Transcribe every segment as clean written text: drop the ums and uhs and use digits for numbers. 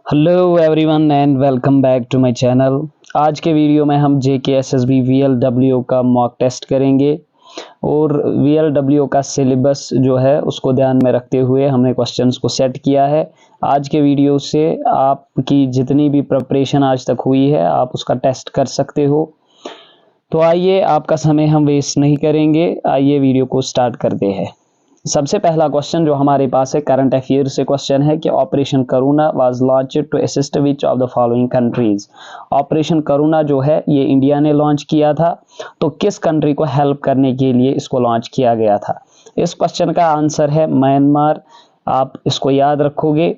Hello everyone and welcome back to my channel. आज के video में हम JKSSB VLWO का मॉक टेस्ट करेंगे और VLWO का सिलेबस जो है उसको ध्यान में रखते हुए हमने क्वेश्चंस को सेट किया है। आज के वीडियो से आपकी जितनी भी प्रिपरेशन आज तक हुई है आप उसका टेस्ट कर सकते हो। तो आइए, आपका समय हम वेस्ट नहीं करेंगे, आइए वीडियो को स्टार्ट करते हैं। सबसे पहला क्वेश्चन जो हमारे पास है करंट अफेयर से क्वेश्चन है कि operation Karuna was launched to assist which of the following countries. Operation Karuna जो है ये इंडिया ने लॉन्च किया था, तो किस कंट्री को हेल्प करने के लिए इसको लॉन्च किया गया था। इस क्वेश्चन का आंसर है म्यांमार। आप इसको याद रखोगे।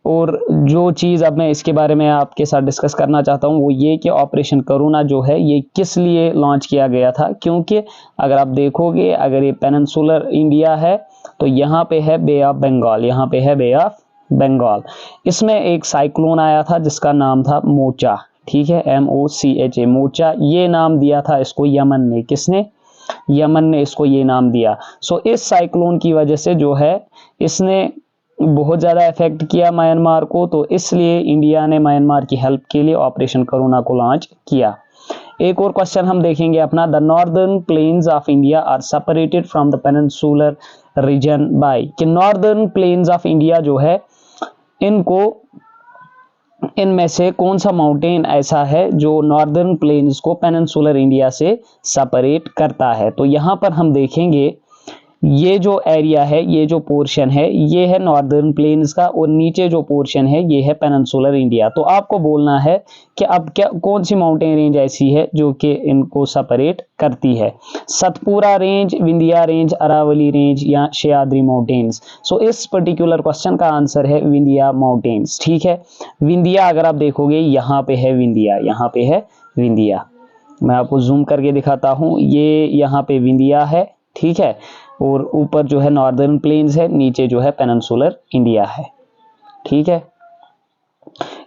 और जो चीज़ अब मैं इसके बारे में आपके साथ डिस्कस करना चाहता हूँ वो ये कि ऑपरेशन करुणा जो है ये किस लिए लॉन्च किया गया था, क्योंकि अगर आप देखोगे अगर ये पेनिनसुलर इंडिया है तो यहाँ पे है बे ऑफ बंगाल, यहाँ पे है बे ऑफ बंगाल। इसमें एक साइक्लोन आया था जिसका नाम था मोचा, ठीक है, MOCHA, मोचा। ये नाम दिया था इसको यमन ने। किसने? यमन ने इसको ये नाम दिया। सो इस साइक्लोन की वजह से जो है इसने बहुत ज़्यादा इफेक्ट किया म्यांमार को, तो इसलिए इंडिया ने म्यांमार की हेल्प के लिए ऑपरेशन करुणा को लॉन्च किया। एक और क्वेश्चन हम देखेंगे अपना, the northern plains of India are separated from the peninsular region by. कि नॉर्दर्न प्लेन्स ऑफ इंडिया जो है इनमें से कौन सा माउंटेन ऐसा है जो नॉर्दर्न प्लेन्स को पेनिनसुलर इंडिया से सेपरेट करता है। तो यहाँ पर हम देखेंगे ये जो एरिया है, ये जो पोर्शन है ये है नॉर्दर्न प्लेन्स का और नीचे जो पोर्शन है ये है पेनिनसुलर इंडिया। तो आपको बोलना है कि अब क्या कौन सी माउंटेन रेंज ऐसी है जो कि इनको सेपरेट करती है। Satpura range, Vindhya range, Aravalli range या सह्याद्री माउंटेन्स। सो इस पर्टिकुलर क्वेश्चन का आंसर है विंध्या माउंटेन्स, ठीक है। विंध्या अगर आप देखोगे यहाँ पे है विंध्या, यहाँ पे है विंध्या। मैं आपको जूम करके दिखाता हूँ, ये यहाँ पे विंध्या है, ठीक है, और ऊपर जो है नॉर्दर्न प्लेन्स है, नीचे जो है पेनिनसुलर इंडिया है, ठीक है।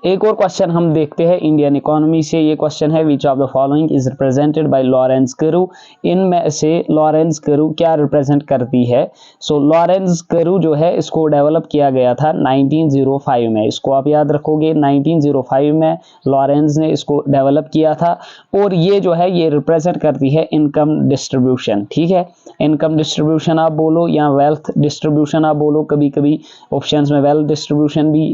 एक और क्वेश्चन हम देखते हैं इंडियन इकोनॉमी से। ये क्वेश्चन है which of the following is represented by Lawrence curve. इनमें से लॉरेंस कर्व क्या रिप्रेजेंट करती है। सो लॉरेंस कर्व जो है इसको डेवलप किया गया था 1905 में। इसको आप याद रखोगे, 1905 में लॉरेंस ने इसको डेवलप किया था। और ये जो है ये रिप्रेजेंट करती है इनकम डिस्ट्रीब्यूशन, ठीक है। इनकम डिस्ट्रीब्यूशन आप बोलो या वेल्थ डिस्ट्रीब्यूशन आप बोलो, कभी कभी ऑप्शंस में वेल्थ डिस्ट्रीब्यूशन भी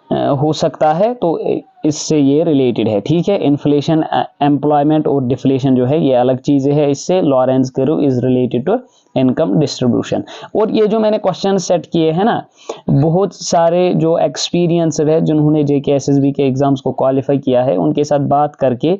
हो सकता है, तो इससे ये रिलेटेड है, ठीक है। इन्फ्लेशन, एम्प्लॉयमेंट और डिफ्लेशन जो है ये अलग चीजें हैं। इससे Lorenz curve is related to income distribution. और ये जो मैंने क्वेश्चन सेट किए हैं ना, बहुत सारे जो एक्सपीरियंस्ड है जिन्होंने JKSSB के एग्जाम्स को क्वालिफाई किया है उनके साथ बात करके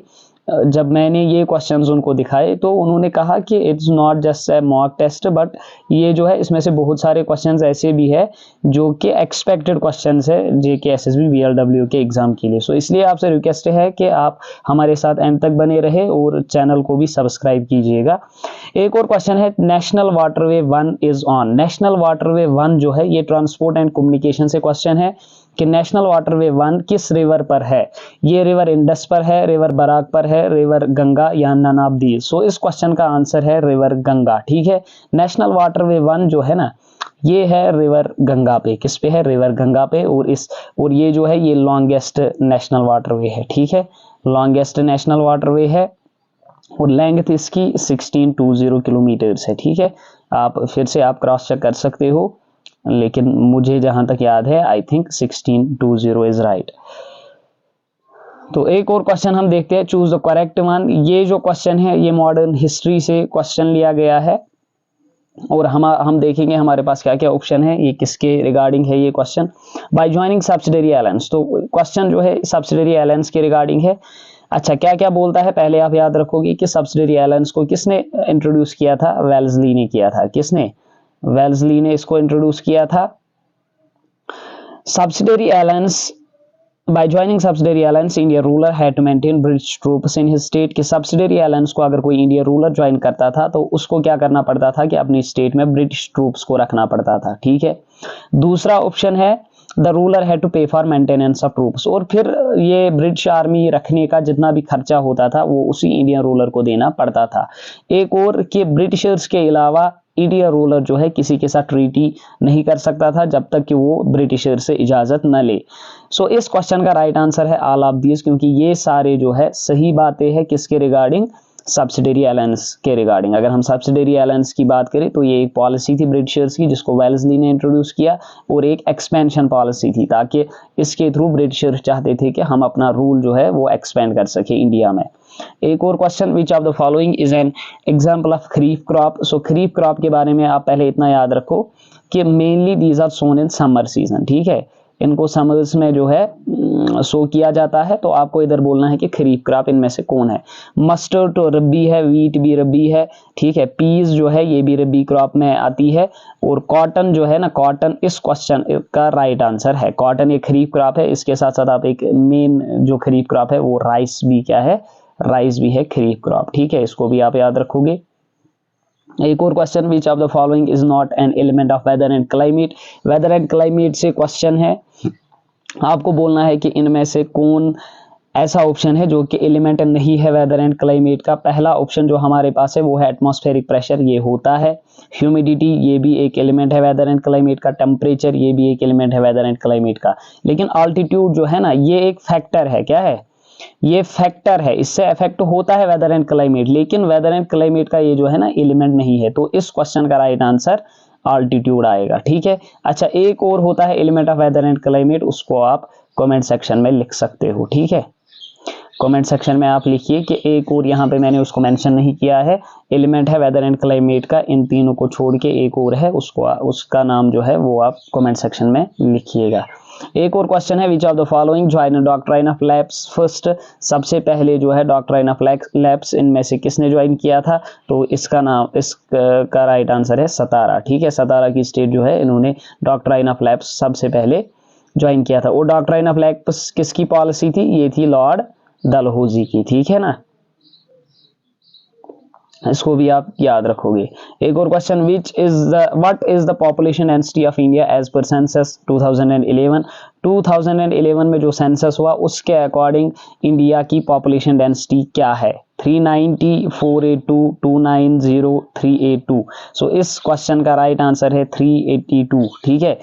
जब मैंने ये क्वेश्चंस उनको दिखाए तो उन्होंने कहा कि it's not just a mock test, but ये जो है इसमें से बहुत सारे क्वेश्चंस ऐसे भी है जो कि एक्सपेक्टेड क्वेश्चंस है JKSSB VLWO के एग्जाम के लिए। सो इसलिए आपसे रिक्वेस्ट है कि आप हमारे साथ एंड तक बने रहे और चैनल को भी सब्सक्राइब कीजिएगा। एक और क्वेश्चन है, national waterway 1 is on. National waterway 1 जो है ये ट्रांसपोर्ट एंड कम्युनिकेशन से क्वेश्चन है कि नेशनल वाटरवे 1 किस रिवर पर है। ये रिवर इंडस पर है, रिवर बराक पर है, रिवर गंगा या नन ऑफ दीज। सो इस क्वेश्चन का आंसर है रिवर गंगा, ठीक है। नेशनल वाटरवे 1 जो है ना ये है रिवर गंगा पे। किस पे है? रिवर गंगा पे। और ये जो है ये लॉन्गेस्ट नेशनल वाटरवे है, ठीक है, लॉन्गेस्ट नेशनल वाटरवे है और लेंथ इसकी 1620 किलोमीटर्स है, ठीक है। आप फिर से आप क्रॉस चेक कर सकते हो, लेकिन मुझे जहां तक याद है आई थिंक 1620 इज राइट। तो एक और क्वेश्चन हम देखते हैं, चूज द करेक्ट वन। ये जो क्वेश्चन है ये मॉडर्न हिस्ट्री से क्वेश्चन लिया गया है और हम देखेंगे हमारे पास क्या क्या ऑप्शन है, ये किसके रिगार्डिंग है ये question. Bye joining subsidiary alliance, तो क्वेश्चन जो है सब्सिडरी अलायंस के रिगार्डिंग है। अच्छा, क्या क्या बोलता है पहले आप याद रखोगे कि सब्सिडरी अलायंस को किसने इंट्रोड्यूस किया था? वेल्सली ने किया था। किसने? वेल्सली ने इसको इंट्रोड्यूस किया था। Subsidiary alliance, by joining subsidiary alliance India ruler had to maintain British troops in his state. कि सब्सिडरी अलायंस को अगर कोई इंडिया रूलर ज्वाइन करता था तो उसको क्या करना पड़ता था कि अपनी स्टेट में ब्रिटिश ट्रूप्स को रखना पड़ता था, ठीक है। दूसरा ऑप्शन है द रूलर हैड टू पे फॉर मेंटेनेंस ऑफ ट्रूप्स, और फिर ये ब्रिटिश आर्मी रखने का जितना भी खर्चा होता था वो उसी इंडियन रूलर को देना पड़ता था। एक और कि ब्रिटिशर्स के अलावा इंडिया रूलर जो है किसी के साथ ट्रीटी नहीं कर सकता था जब तक कि वो ब्रिटिशर से इजाज़त न ले। सो इस क्वेश्चन का राइट आंसर है ऑल ऑफ दीज, क्योंकि ये सारे जो है सही बातें हैं किसके रिगार्डिंग, सब्सिडरी अलायंस के रिगार्डिंग। अगर हम सब्सिडरी अलायंस की बात करें तो ये एक पॉलिसी थी ब्रिटिशर्स की जिसको वेल्सली ने इंट्रोड्यूस किया, और एक एक्सपेंशन पॉलिसी थी ताकि इसके थ्रू ब्रिटिशर्स चाहते थे कि हम अपना रूल जो है वो एक्सपेंड कर सके इंडिया में। एक और question, which of the following is an example of kharif crop. सो खरीफ क्रॉप के बारे में आप पहले इतना याद रखो कि mainly these are sown in summer season, ठीक है, इनको समर्स में जो है सो किया जाता है। तो आपको इधर बोलना है कि खरीफ क्रॉप इनमें से कौन है। मस्टर्ड तो रबी है, वीट भी रबी है, ठीक है, पीस जो है ये भी रबी क्रॉप में आती है, और कॉटन जो है ना, कॉटन इस क्वेश्चन का राइट आंसर है। कॉटन एक खरीफ क्रॉप है, इसके साथ साथ आप एक मेन जो खरीफ क्रॉप है वो राइस भी क्या है, राइस भी है खरीफ क्रॉप, ठीक है, इसको भी आप याद रखोगे। एक और question, which of the following is not an element of weather and climate. Weather and climate से क्वेश्चन है, आपको बोलना है कि इनमें से कौन ऐसा ऑप्शन है जो कि एलिमेंट नहीं है वेदर एंड क्लाइमेट का। पहला ऑप्शन जो हमारे पास है वो है एटमॉस्फेरिक प्रेशर, ये होता है। ह्यूमिडिटी ये भी एक एलिमेंट है वेदर एंड क्लाइमेट का। टेम्परेचर ये भी एक एलिमेंट है वेदर एंड क्लाइमेट का। लेकिन ऑल्टीट्यूड जो है ना, ये एक फैक्टर है, क्या है, ये फैक्टर है, इससे अफेक्ट होता है वेदर एंड क्लाइमेट, लेकिन वेदर एंड क्लाइमेट का ये जो है ना एलिमेंट नहीं है। तो इस क्वेश्चन का राइट आंसर ऑल्टीट्यूड आएगा, ठीक है। अच्छा, एक और होता है element of weather and climate, उसको आप कमेंट सेक्शन में लिख सकते हो, ठीक है। कमेंट सेक्शन में आप लिखिए कि एक और, यहाँ पे मैंने उसको मेंशन नहीं किया है, एलिमेंट है वेदर एंड क्लाइमेट का, इन तीनों को छोड़ के एक और है, उसको उसका नाम जो है वो आप कमेंट सेक्शन में लिखिएगा। एक और क्वेश्चन है, which of the following join doctrine of lapse first. सबसे पहले जो है डॉक्ट्राइन ऑफ लैप्स इनमें से किसने ज्वाइन किया था, तो इसका नाम, इसका राइट आंसर है सतारा, ठीक है। सतारा की स्टेट जो है इन्होंने डॉक्ट्राइन ऑफ लैप्स सबसे पहले ज्वाइन किया था। और डॉक्ट्राइन ऑफ लैप्स किसकी पॉलिसी थी, ये थी लॉर्ड डलहौजी की, ठीक है ना, इसको भी आप याद रखोगे। एक और question, what is the population density of India as per census 2011। 2011 में जो सेंसस हुआ उसके अकॉर्डिंग इंडिया की पॉपुलेशन डेंसिटी क्या है, 390, 482, 290, 382। सो इस क्वेश्चन का राइट आंसर है 382, ठीक है।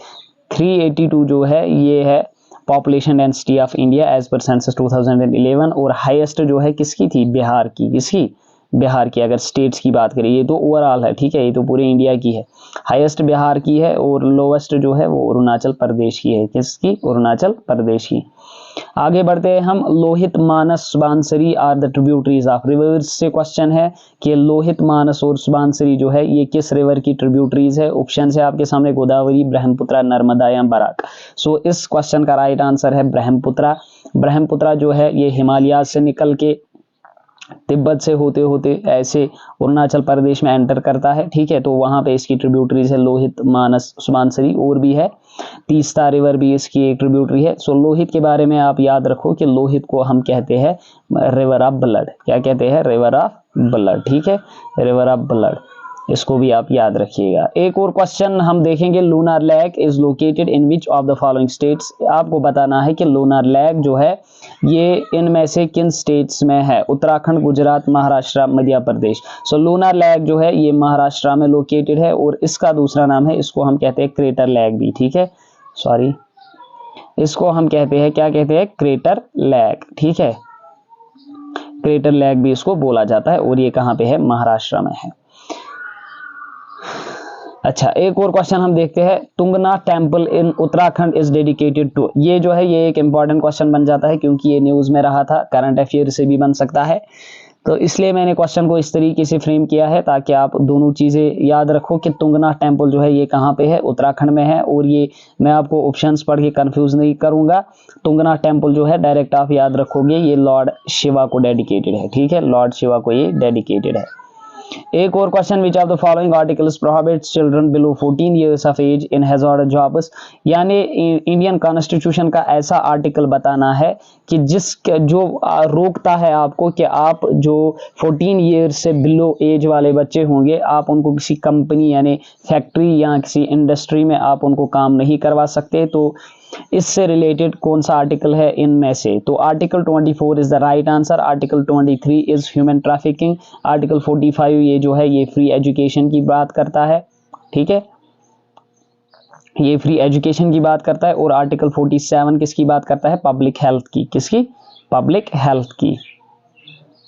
382 जो है ये है population density of India as per census 2011। और हाईएस्ट जो है किसकी थी, बिहार की, किसकी, बिहार की। अगर स्टेट्स की बात करें, ये तो ओवरऑल है, ठीक है, ये तो पूरे इंडिया की है। हाईएस्ट बिहार की है और लोवेस्ट जो है वो अरुणाचल प्रदेश की है, किसकी, अरुणाचल प्रदेश की। आगे बढ़ते हैं हम, Lohit, Manas, Subansiri are the tributaries of rivers से क्वेश्चन है कि लोहित, मानस और सुबनसिरी जो है ये किस रिवर की ट्रिब्यूटरीज है। ऑप्शन है आपके सामने गोदावरी, ब्रह्मपुत्र, नर्मदा या बराक। सो इस क्वेश्चन का राइट आंसर है ब्रह्मपुत्र। ब्रह्मपुत्र जो है ये हिमालय से निकल के तिब्बत से होते होते ऐसे अरुणाचल प्रदेश में एंटर करता है, ठीक है। तो वहां पे इसकी ट्रिब्यूटरीज है लोहित, मानस, सुबनसिरी, और भी है, तीस्ता रिवर भी इसकी एक ट्रिब्यूटरी है। सो लोहित के बारे में आप याद रखो कि लोहित को हम कहते हैं रिवर ऑफ ब्लड, क्या कहते हैं, रिवर ऑफ ब्लड, ठीक है, रिवर ऑफ ब्लड, इसको भी आप याद रखिएगा। एक और क्वेश्चन हम देखेंगे, lunar lake is located in which of the following states. आपको बताना है कि लूनार लेक जो है ये इनमें से किन स्टेट्स में है, उत्तराखंड, गुजरात, महाराष्ट्र, मध्य प्रदेश। सो लूनार लेक जो है ये महाराष्ट्र में लोकेटेड है, और इसका दूसरा नाम है, इसको हम कहते हैं क्रेटर लेक भी, ठीक है, सॉरी, इसको हम कहते हैं, क्या कहते हैं, क्रेटर लेक, ठीक है, क्रेटर लेक भी इसको बोला जाता है, और ये कहाँ पे है, महाराष्ट्र में है। अच्छा, एक और क्वेश्चन हम देखते हैं, Tungnath temple in Uttarakhand is dedicated to. ये जो है ये एक इंपॉर्टेंट क्वेश्चन बन जाता है क्योंकि ये न्यूज में रहा था, करंट अफेयर से भी बन सकता है, तो इसलिए मैंने क्वेश्चन को इस तरीके से फ्रेम किया है ताकि आप दोनों चीजें याद रखो कि तुंगनाथ टेम्पल जो है ये कहाँ पे है, उत्तराखंड में है। और ये मैं आपको ऑप्शंस पढ़ के कंफ्यूज नहीं करूंगा, तुंगनाथ टेम्पल जो है डायरेक्ट आप याद रखोगे ये लॉर्ड शिवा को डेडिकेटेड है, ठीक है, लॉर्ड शिवा को ये डेडिकेटेड है। एक और question, which of the following articles prohibits children below 14 years of age in hazardous jobs. यानी इंडियन कॉन्स्टिट्यूशन का ऐसा आर्टिकल बताना है कि जो रोकता है आपको कि आप जो 14 इयर्स से बिलो एज वाले बच्चे होंगे आप उनको किसी कंपनी यानी फैक्ट्री या किसी इंडस्ट्री में आप उनको काम नहीं करवा सकते। तो इससे रिलेटेड कौन सा आर्टिकल है इनमें से? तो article 24 is the right answer, article 23 is human trafficking, article 45 ये जो है ये फ्री एजुकेशन की बात करता है, ठीक है, ये फ्री एजुकेशन की बात करता है, और आर्टिकल 47 किसकी बात करता है? पब्लिक हेल्थ की, किसकी? पब्लिक हेल्थ की।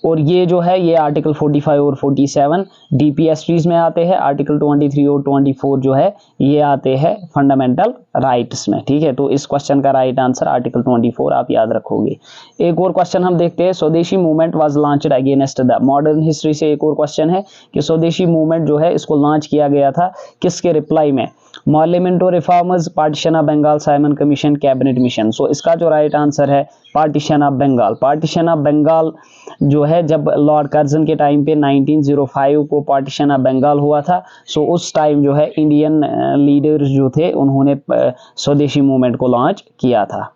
और ये जो है ये आर्टिकल 45 और 47 डीपीएसटीज में आते हैं, आर्टिकल 23 और 24 जो है ये आते हैं फंडामेंटल राइट्स में, ठीक है। तो इस क्वेश्चन का राइट आंसर आर्टिकल 24 आप याद रखोगे। एक और क्वेश्चन हम देखते हैं, स्वदेशी movement was launched against the, modern history से एक और क्वेश्चन है कि स्वदेशी मूवमेंट जो है इसको लॉन्च किया गया था किसके रिप्लाई में? Morley Minto reformers, partition of Bengal, Simon commission, cabinet mission. So इसका जो राइट आंसर है partition of Bengal. Partition of Bengal जो है जब लॉर्ड कर्जन के टाइम पे 1905 को पार्टीशन ऑफ बंगाल हुआ था, सो उस टाइम जो है इंडियन लीडर्स जो थे उन्होंने स्वदेशी मूवमेंट को लॉन्च किया था।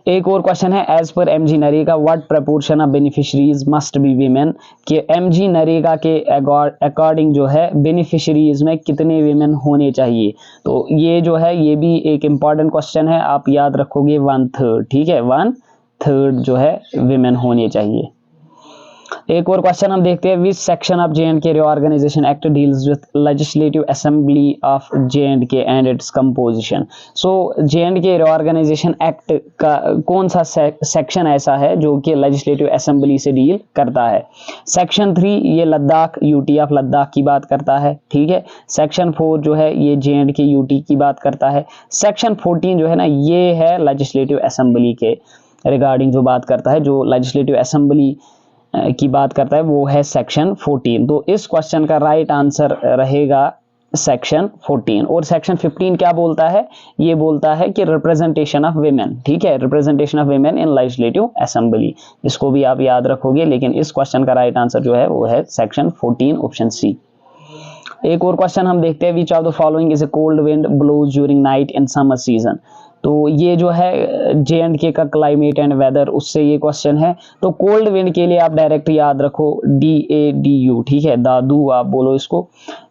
एक और क्वेश्चन है, as per MG NREGA what proportion of beneficiaries must be women, कि एमजी नरेगा के अकॉर्डिंग जो है बेनिफिशरीज में कितने वीमेन होने चाहिए? तो ये जो है ये भी एक इंपॉर्टेंट क्वेश्चन है, आप याद रखोगे 1/3, ठीक है, 1/3 जो है वीमेन होने चाहिए। एक और क्वेश्चन हम देखते हैं, which section of J&K reorganisation act deals with legislative assembly of J&K and its composition. So J&K reorganisation act का कौन सा सेक्शन ऐसा है जो कि लेजिस्लेटिव असेंबली से डील करता है? सेक्शन 3 ये लद्दाख, यूटी ऑफ लद्दाख की बात करता है, ठीक है। सेक्शन 4 जो है ये जे.एंड.के यूटी की बात करता है। सेक्शन 14 जो है ना ये है लेजिस्लेटिव असेंबली के रिगार्डिंग जो बात करता है, जो लेजिस्लेटिव असेंबली की बात करता है वो है सेक्शन 14। तो इस क्वेश्चन का राइट आंसर रहेगा सेक्शन 14। और सेक्शन 15 क्या बोलता है? ये बोलता है कि रिप्रेजेंटेशन ऑफ वीमेन, ठीक है, representation of women in legislative assembly. इसको भी आप याद रखोगे, लेकिन इस क्वेश्चन का राइट आंसर जो है वो है सेक्शन 14 ऑप्शन सी। एक और क्वेश्चन हम देखते हैं, which of the following is a cold wind blows during night in summer season. तो ये जो है जे.एंड.के का क्लाइमेट एंड वेदर, उससे ये क्वेश्चन है। तो कोल्ड विंड के लिए आप डायरेक्ट याद रखो DADU, ठीक है, दादू आप बोलो इसको,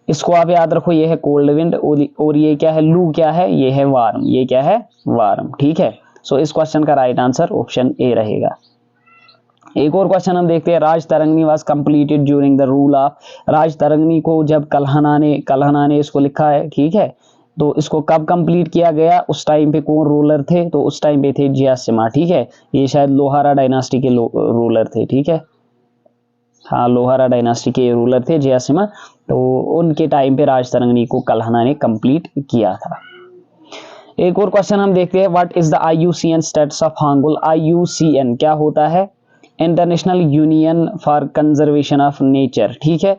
इसको आप याद रखो, ये है कोल्ड विंड। और ये क्या है? लू क्या है? ये है वार्म, ये क्या है? वार्म, ठीक है। सो इस क्वेश्चन का राइट आंसर ऑप्शन ए रहेगा। एक और क्वेश्चन हम देखते हैं, Rajatarangini was completed during the rule of, Rajatarangini को जब कल्हना ने इसको लिखा है, ठीक है, तो इसको कब कंप्लीट किया गया? उस टाइम पे कौन रूलर थे? तो उस टाइम पे थे जयासिमा, ठीक है, ये शायद लोहारा डायनास्टी के रूलर थे, ठीक है, हाँ लोहारा डायनास्टी के रूलर थे जयासिमा, तो उनके टाइम पे राज तरंगनी को कल्हना ने कंप्लीट किया था। एक और क्वेश्चन हम देखते हैं, what is the IUCN status of hangul. IUCN क्या होता है? International Union for Conservation of Nature, ठीक है।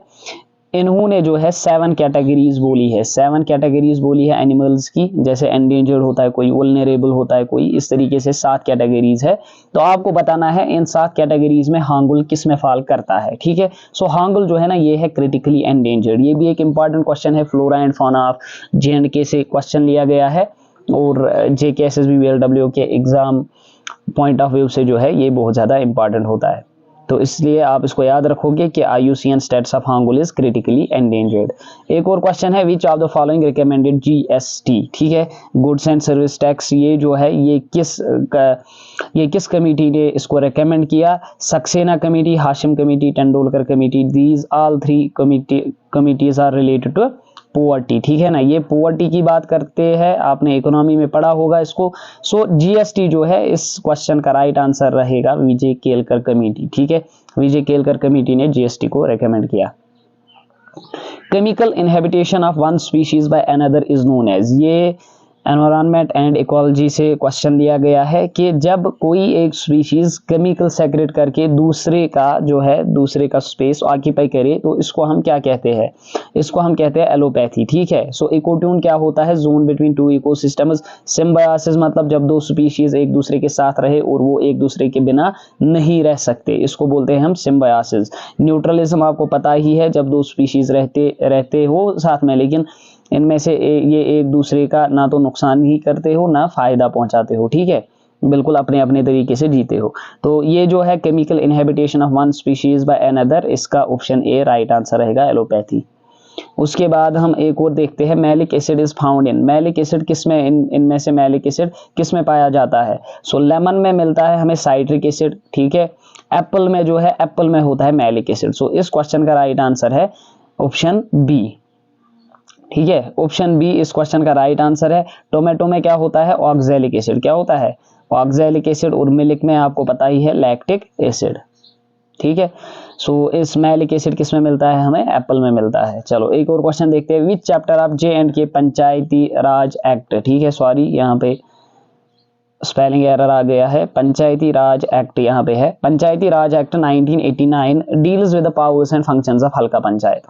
इन्होंने जो है 7 कैटेगरीज बोली है, 7 कैटेगरीज बोली है एनिमल्स की, जैसे एंडेंजर्ड होता है कोई, वल्नरेबल होता है कोई, इस तरीके से 7 कैटेगरीज है। तो आपको बताना है इन 7 कैटेगरीज में हांगुल किस में फॉल करता है, ठीक है। सो हांगुल जो है ना ये है क्रिटिकली एंडेंजर्ड। ये भी एक इंपॉर्टेंट क्वेश्चन है, flora and fauna of J&K से क्वेश्चन लिया गया है, और JK SSB VLW के एग्जाम पॉइंट ऑफ व्यू से जो है ये बहुत ज्यादा इंपॉर्टेंट होता है। तो इसलिए आप इसको याद रखोगे कि IUCN status of hangul is critically endangered. एक और क्वेश्चन है, which of the following recommended GST, ठीक है, गुड्स एंड सर्विस टैक्स, ये जो है ये किस कमेटी ने इसको रिकमेंड किया? Saxena committee, Hashim committee, Tendulkar committee. These all 3 committees are related to poverty, ठीक है ना, ये पोवर्टी की बात करते हैं, आपने इकोनॉमी में पढ़ा होगा इसको। सो GST जो है इस क्वेश्चन का राइट आंसर रहेगा विजय केलकर कमेटी, ठीक है, विजय केलकर कमेटी ने GST को रेकमेंड किया। Chemical inhibition of one species by another is known as, ये एनवायरनमेंट एंड इकोलॉजी से क्वेश्चन दिया गया है कि जब कोई एक स्पीशीज केमिकल सेक्रेट करके दूसरे का स्पेस ऑक्यूपाई करे तो इसको हम क्या कहते हैं? इसको हम कहते हैं एलोपैथी, ठीक है। सो इकोट्यून क्या होता है? Zone between 2 ecosystems. सिम्बायोसिस मतलब जब 2 स्पीशीज एक दूसरे के साथ रहे और वो एक दूसरे के बिना नहीं रह सकते, इसको बोलते हैं हम सिम्बायोसिस। न्यूट्रलिज्म आपको पता ही है, जब 2 स्पीशीज रहते हो साथ में, लेकिन इनमें से ये एक दूसरे का ना तो नुकसान ही करते हो ना फायदा पहुंचाते हो, ठीक है, बिल्कुल अपने अपने तरीके से जीते हो। तो ये जो है chemical inhibition of one species by another, इसका ऑप्शन ए राइट आंसर रहेगा, एलोपैथी। उसके बाद हम एक और देखते हैं, malic acid is found in, malic acid किस में, इनमें से मैलिक एसिड किस में पाया जाता है? सो लेमन में मिलता है हमें साइट्रिक एसिड, ठीक है। एप्पल में जो है, एप्पल में होता है मैलिक एसिड। सो इस क्वेश्चन का राइट आंसर है ऑप्शन बी, ठीक है, ऑप्शन बी इस क्वेश्चन का राइट आंसर है। टोमेटो में क्या होता है? ऑक्सैलिक एसिड, क्या होता है? Oxalic acid. और मिल्क में आपको पता ही है लैक्टिक एसिड, ठीक है। सो इस मैलिक एसिड किस में मिलता है? हमें एप्पल में मिलता है। चलो एक और क्वेश्चन देखते हैं, विच chapter of J&K Panchayati Raj act, ठीक है, सॉरी यहाँ पे स्पेलिंग एरर आ गया है, पंचायती राज एक्ट यहाँ पे है, Panchayati Raj act 1989 deals with the powers and functions of Halqa panchayat.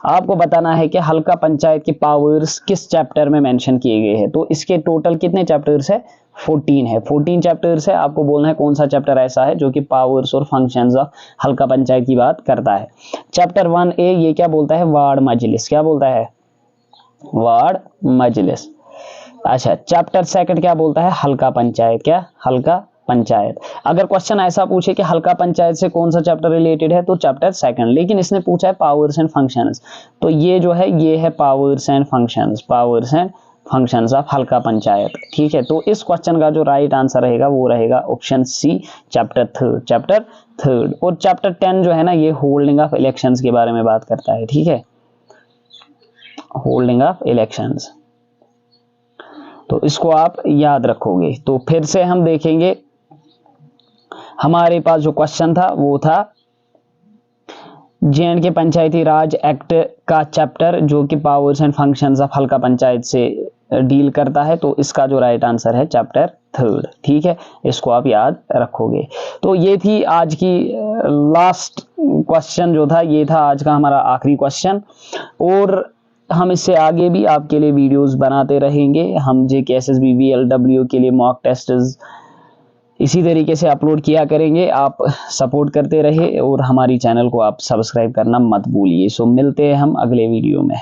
आपको बताना है कि हल्का पंचायत की पावर्स किस चैप्टर में मेंशन किए गए हैं। तो इसके टोटल कितने चैप्टर्स है? 14 है, 14 चैप्टर्स है। आपको बोलना है कौन सा चैप्टर ऐसा है जो कि पावर्स और फंक्शंस ऑफ हल्का पंचायत की बात करता है। चैप्टर 1A ये क्या बोलता है? वार्ड मजलिस, क्या बोलता है? वार्ड मजलिस। अच्छा, चैप्टर 2 क्या बोलता है? हल्का पंचायत, क्या? हल्का पंचायत। अगर क्वेश्चन ऐसा पूछे कि हल्का पंचायत से कौन सा चैप्टर रिलेटेड है, तो चैप्टर 2, लेकिन इसने पूछा है पावर्स एंड फंक्शंस, तो ये जो है ये है powers and functions, powers and functions of Halqa panchayat, ठीक है। तो इस क्वेश्चन का जो राइट आंसर रहेगा वो रहेगा ऑप्शन सी, चैप्टर 3, चैप्टर 3। और चैप्टर 10 जो है ना, ये होल्डिंग ऑफ इलेक्शंस के बारे में बात करता है, ठीक है, होल्डिंग ऑफ इलेक्शंस। तो इसको आप याद रखोगे। तो फिर से हम देखेंगे, हमारे पास जो क्वेश्चन था वो था J&K पंचायती राज एक्ट का चैप्टर जो कि powers and functions of Halqa panchayat से डील करता है। तो इसका जो राइट आंसर है चैप्टर 3, ठीक है, इसको आप याद रखोगे। तो ये थी आज की लास्ट क्वेश्चन जो था, ये था आज का हमारा आखिरी क्वेश्चन। और हम इससे आगे भी आपके लिए वीडियोस बनाते रहेंगे। हम JKSSB VLW के लिए मॉक टेस्ट इसी तरीके से अपलोड किया करेंगे। आप सपोर्ट करते रहे और हमारी चैनल को आप सब्सक्राइब करना मत भूलिए। सो मिलते हैं हम अगले वीडियो में।